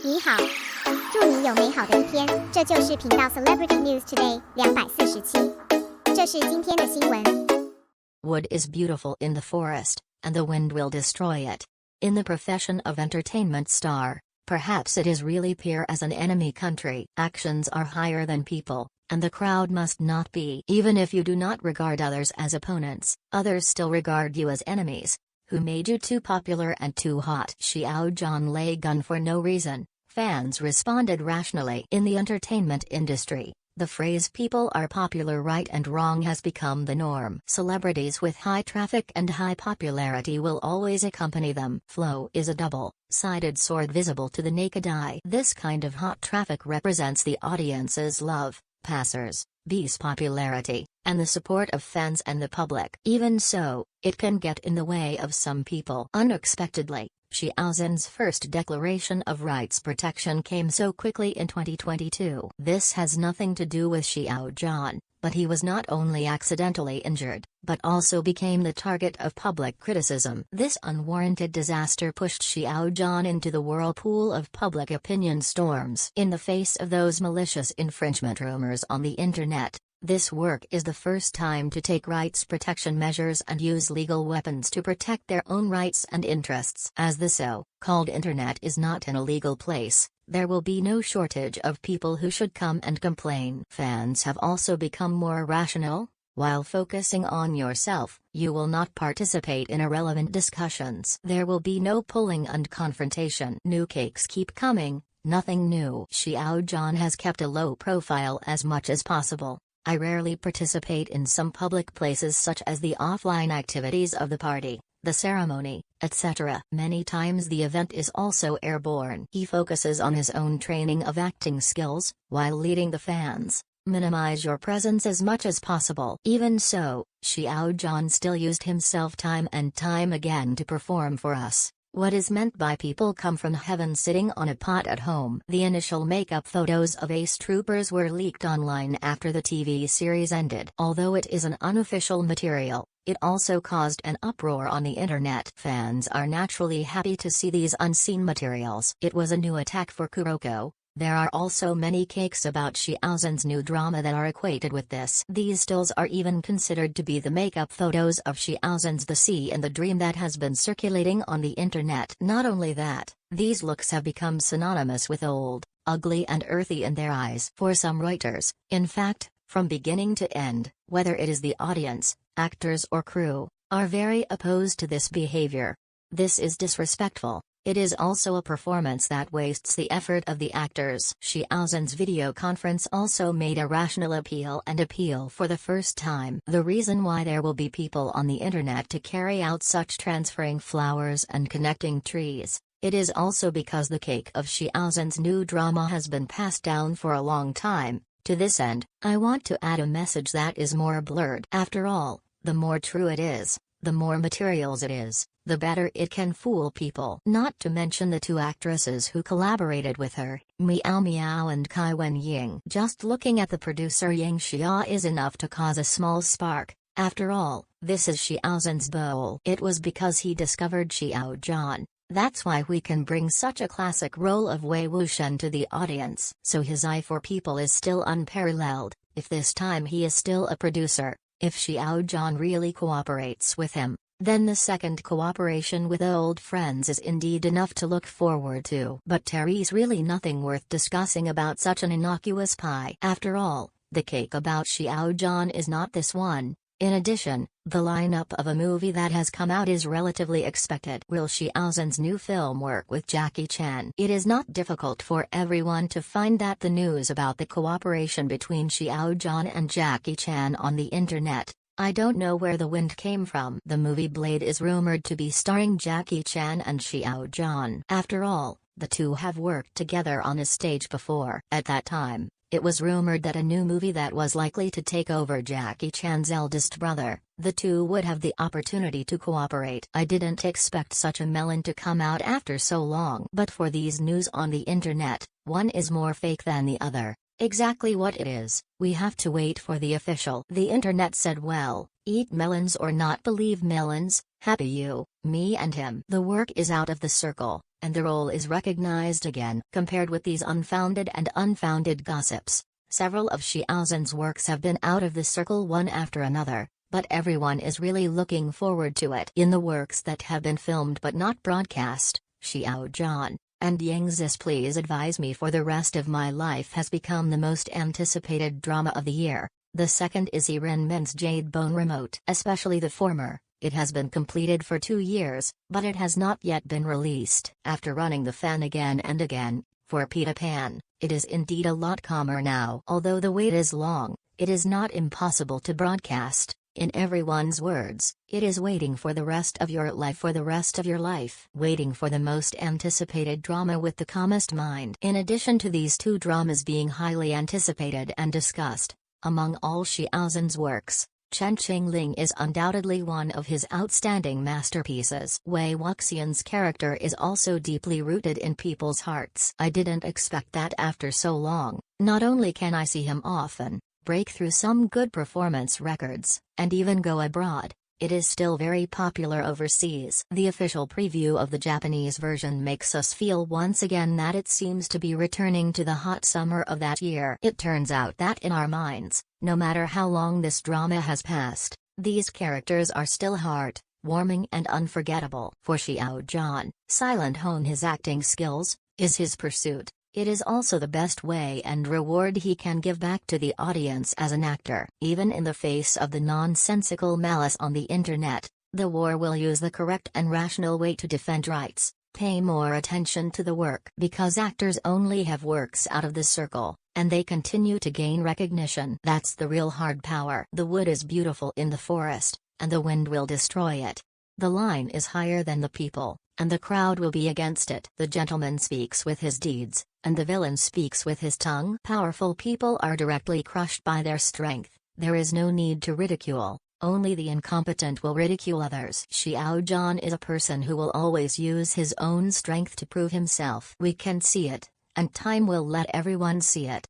你好，祝你有美好的一天。这就是频道 Celebrity News Today 247。这是今天的新闻。Wood is beautiful in the forest, and the wind will destroy it. In the profession of entertainment star, perhaps it is really peer as an enemy country. Actions are higher than people, and the crowd must not be. Even if you do not regard others as opponents, others still regard you as enemies. Who made you too popular and too hot? Xiao Zhan lay gun for no reason. Fans responded rationally. In the entertainment industry, the phrase people are popular right and wrong has become the norm. Celebrities with high traffic and high popularity will always accompany them. Flow is a double-sided sword visible to the naked eye. This kind of hot traffic represents the audience's love, passers-by's popularity, and the support of fans and the public. Even so, it can get in the way of some people. Unexpectedly, Xiao Zhan's first declaration of rights protection came so quickly in 2022. This has nothing to do with Xiao Zhan, but he was not only accidentally injured, but also became the target of public criticism. This unwarranted disaster pushed Xiao Zhan into the whirlpool of public opinion storms. In the face of those malicious infringement rumors on the internet, this work is the first time to take rights protection measures and use legal weapons to protect their own rights and interests. As the so-called internet is not an illegal place, there will be no shortage of people who should come and complain. Fans have also become more rational. While focusing on yourself, you will not participate in irrelevant discussions. There will be no pulling and confrontation. New cakes keep coming, nothing new. Xiao Zhan has kept a low profile as much as possible. I rarely participate in some public places such as the offline activities of the party, the ceremony, etc. Many times the event is also airborne. He focuses on his own training of acting skills, while leading the fans. Minimize your presence as much as possible. Even so, Xiao Zhan still used himself time and time again to perform for us. What is meant by people come from heaven sitting on a pot at home? The initial makeup photos of Ace Troopers were leaked online after the TV series ended. Although it is an unofficial material, it also caused an uproar on the internet. Fans are naturally happy to see these unseen materials. It was a new attack for Kuroko. There are also many cakes about Xiao Zhan's new drama that are equated with this. These stills are even considered to be the makeup photos of Xiao Zhan's The Sea in the Dream that has been circulating on the internet. Not only that, these looks have become synonymous with old, ugly and earthy in their eyes. For some writers, in fact, from beginning to end, whether it is the audience, actors or crew, are very opposed to this behavior. This is disrespectful. It is also a performance that wastes the effort of the actors. Xiao Zhan's video conference also made a rational appeal for the first time. The reason why there will be people on the internet to carry out such transferring flowers and connecting trees, it is also because the cake of Xiao Zhan's new drama has been passed down for a long time. To this end, I want to add a message that is more blurred. After all, the more true it is, the more materials it is, the better it can fool people. Not to mention the two actresses who collaborated with her, Miao Miao and Kai Wen Ying. Just looking at the producer Yang Xia is enough to cause a small spark. After all, this is Xiao Zhan's bowl. It was because he discovered Xiao Zhan. That's why we can bring such a classic role of Wei Wuxian to the audience. So his eye for people is still unparalleled. If this time he is still a producer, if Xiao Zhan really cooperates with him, then the second cooperation with old friends is indeed enough to look forward to. But Terry's really nothing worth discussing about such an innocuous pie. After all, the cake about Xiao Zhan is not this one. In addition, the lineup of a movie that has come out is relatively expected. Will Xiao Zhan's new film work with Jackie Chan? It is not difficult for everyone to find that the news about the cooperation between Xiao Zhan and Jackie Chan on the internet. I don't know where the wind came from. The movie Blade is rumored to be starring Jackie Chan and Xiao Zhan. After all, the two have worked together on a stage before. At that time, it was rumored that a new movie that was likely to take over Jackie Chan's eldest brother, the two would have the opportunity to cooperate. I didn't expect such a melon to come out after so long. But for these news on the internet, one is more fake than the other. Exactly what it is, we have to wait for the official. The internet said, well, eat melons or not believe melons, happy you, me and him. The work is out of the circle, and the role is recognized again. Compared with these unfounded and unfounded gossips, several of Xiao Zhan's works have been out of the circle one after another, but everyone is really looking forward to it. In the works that have been filmed but not broadcast, Xiao Zhan and Yang's Please Advise Me for the Rest of My Life has become the most anticipated drama of the year. The second is Ren Min's Jade Bone Remote. Especially the former, it has been completed for 2 years, but it has not yet been released. After running the fan again and again, for Peter Pan, it is indeed a lot calmer now. Although the wait is long, it is not impossible to broadcast. In everyone's words, it is waiting for the rest of your life, for the rest of your life. Waiting for the most anticipated drama with the calmest mind. In addition to these 2 dramas being highly anticipated and discussed, among all Xiao Zhan's works, Chen Qingling is undoubtedly one of his outstanding masterpieces. Wei Wuxian's character is also deeply rooted in people's hearts. I didn't expect that after so long. Not only can I see him often, break through some good performance records, and even go abroad, it is still very popular overseas. The official preview of the Japanese version makes us feel once again that it seems to be returning to the hot summer of that year. It turns out that in our minds, no matter how long this drama has passed, these characters are still heart-warming and unforgettable. For Xiao Zhan, silent hone his acting skills, is his pursuit. It is also the best way and reward he can give back to the audience as an actor. Even in the face of the nonsensical malice on the internet, the war will use the correct and rational way to defend rights. Pay more attention to the work. Because actors only have works out of the circle, and they continue to gain recognition. That's the real hard power. The wood is beautiful in the forest, and the wind will destroy it. The line is higher than the people, and the crowd will be against it. The gentleman speaks with his deeds, and the villain speaks with his tongue. Powerful people are directly crushed by their strength. There is no need to ridicule, only the incompetent will ridicule others. Xiao Zhan is a person who will always use his own strength to prove himself. We can see it, and time will let everyone see it.